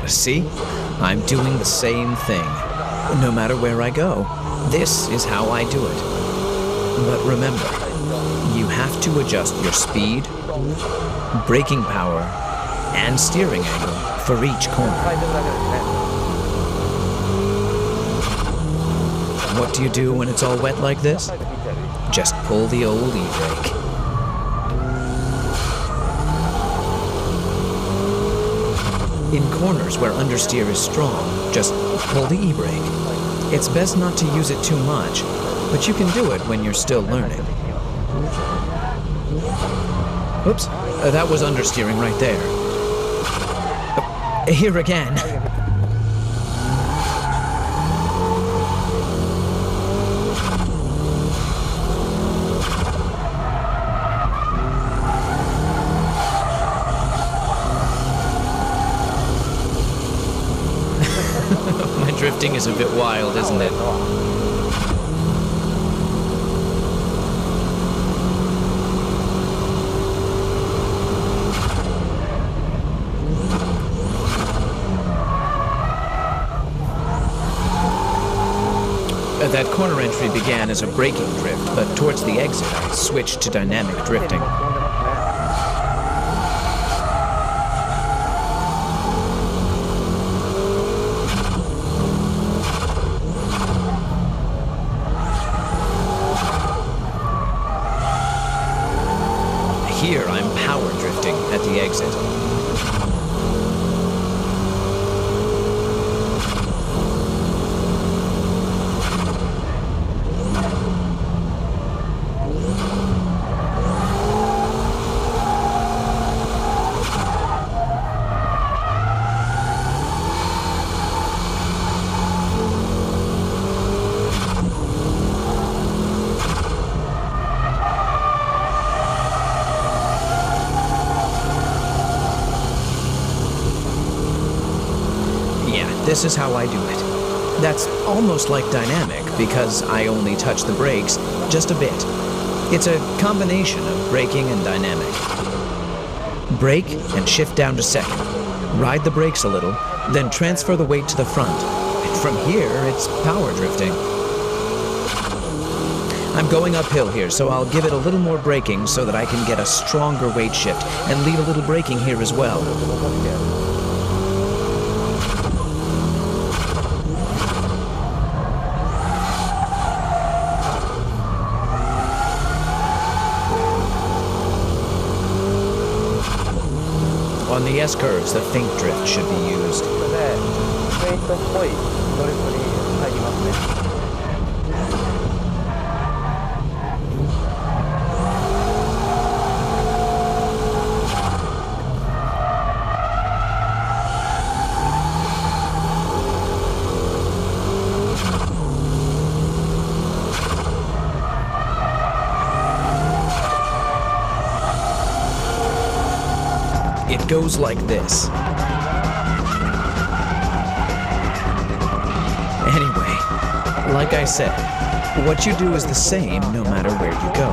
See? I'm doing the same thing, no matter where I go. This is how I do it. But remember, you have to adjust your speed, braking power, and steering angle for each corner. What do you do when it's all wet like this? Just pull the old e-brake. In corners where understeer is strong, just pull the e-brake. It's best not to use it too much, but you can do it when you're still learning. Oops, that was understeering right there. Here again. My drifting is a bit wild, isn't it? That corner entry began as a braking drift, but towards the exit I switched to dynamic drifting. Here I'm power drifting at the exit. This is how I do it. That's almost like dynamic because I only touch the brakes just a bit. It's a combination of braking and dynamic. Brake and shift down to second. Ride the brakes a little, then transfer the weight to the front. And from here, it's power drifting. I'm going uphill here, so I'll give it a little more braking so that I can get a stronger weight shift and leave a little braking here as well. On the S-curves, the faint drift should be used. It goes like this. Anyway, like I said, what you do is the same no matter where you go.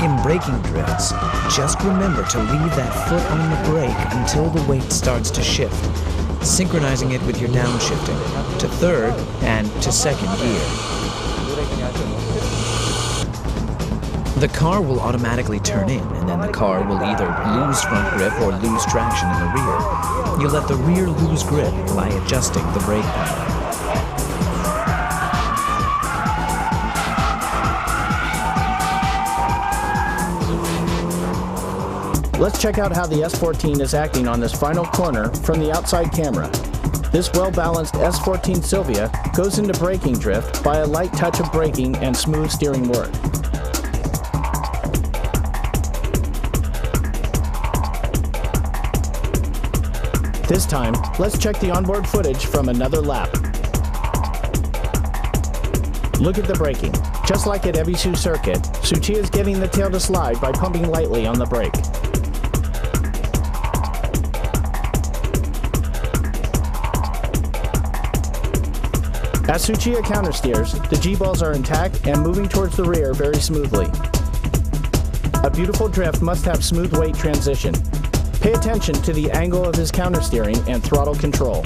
In braking drifts, just remember to leave that foot on the brake until the weight starts to shift, synchronizing it with your downshifting to third and to second gear. The car will automatically turn in, and then the car will either lose front grip or lose traction in the rear. You let the rear lose grip by adjusting the brake power. Let's check out how the S14 is acting on this final corner from the outside camera. This well-balanced S14 Silvia goes into braking drift by a light touch of braking and smooth steering work. This time, let's check the onboard footage from another lap. Look at the braking. Just like at Ebisu Circuit, Tsuchiya is getting the tail to slide by pumping lightly on the brake. As Tsuchiya countersteers, the G-balls are intact and moving towards the rear very smoothly. A beautiful drift must have smooth weight transition. Pay attention to the angle of his countersteering and throttle control.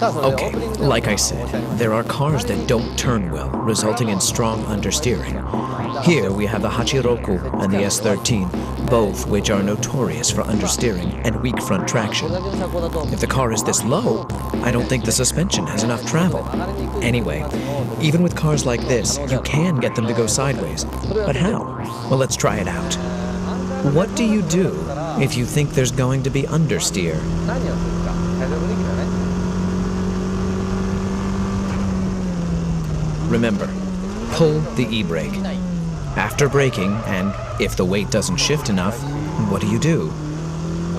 Okay, like I said, there are cars that don't turn well, resulting in strong understeering. Here we have the Hachiroku and the S13, both which are notorious for understeering and weak front traction. If the car is this low, I don't think the suspension has enough travel. Anyway, even with cars like this, you can get them to go sideways. But how? Well, let's try it out. What do you do if you think there's going to be understeer? Remember, pull the e-brake. After braking, and if the weight doesn't shift enough, what do?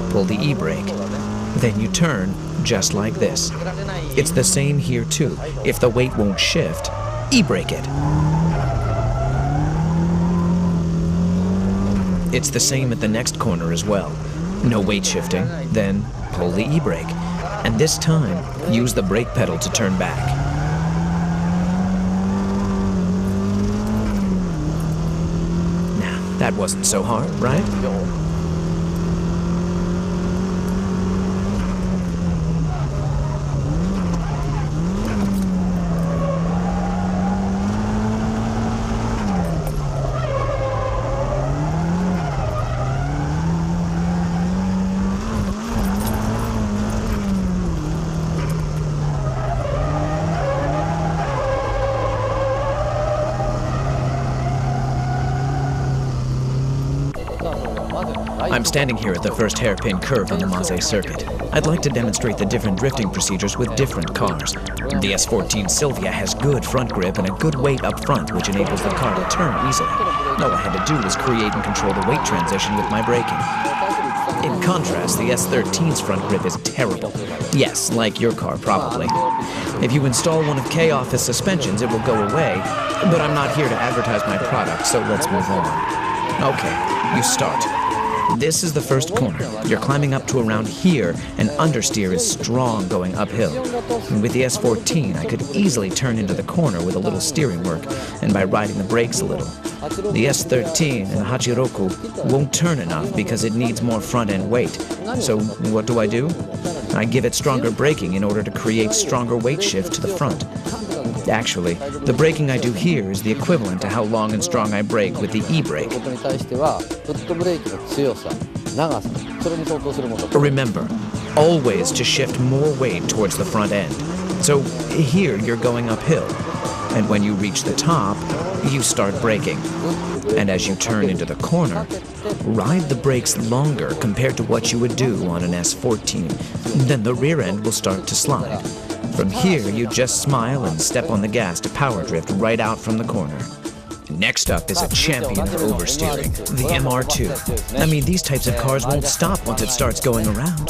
Pull the e-brake. Then you turn, just like this. It's the same here too. If the weight won't shift, e-brake it. It's the same at the next corner as well. No weight shifting, then pull the e-brake. And this time, use the brake pedal to turn back. That wasn't so hard, right? I'm standing here at the first hairpin curve on the Maze circuit. I'd like to demonstrate the different drifting procedures with different cars. The S14 Silvia has good front grip and a good weight up front, which enables the car to turn easily. All I had to do was create and control the weight transition with my braking. In contrast, the S13's front grip is terrible. Yes, like your car, probably. If you install one of K-Office suspensions, it will go away, but I'm not here to advertise my product, so let's move on. Okay, you start. This is the first corner. You're climbing up to around here, and understeer is strong going uphill. And with the S14, I could easily turn into the corner with a little steering work, and by riding the brakes a little. The S13 and the Hachiroku won't turn enough because it needs more front-end weight. So what do? I give it stronger braking in order to create stronger weight shift to the front. Actually, the braking I do here is the equivalent to how long and strong I brake with the e-brake. Remember, always to shift more weight towards the front end. So here you're going uphill, and when you reach the top, you start braking. And as you turn into the corner, ride the brakes longer compared to what you would do on an S14. Then the rear end will start to slide. From here, you just smile and step on the gas to power drift right out from the corner. Next up is a champion of oversteering, the MR2. I mean, these types of cars won't stop once it starts going around.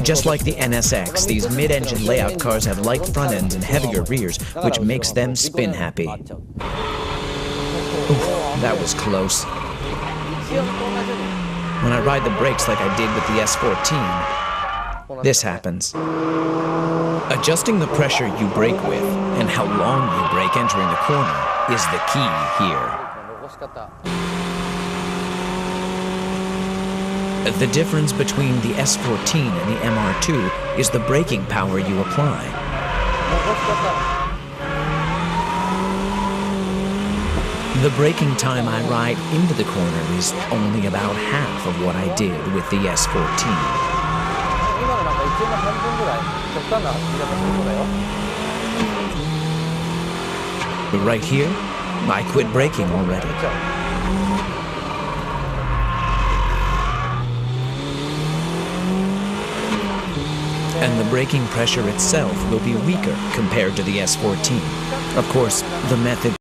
Just like the NSX, these mid-engine layout cars have light front ends and heavier rears, which makes them spin happy. Oof, that was close. When I ride the brakes like I did with the S14, this happens. Adjusting the pressure you brake with and how long you brake entering the corner is the key here. The difference between the S14 and the MR2 is the braking power you apply. The braking time I ride into the corner is only about half of what I did with the S14. Right here, I quit braking already. And the braking pressure itself will be weaker compared to the S14. Of course, the method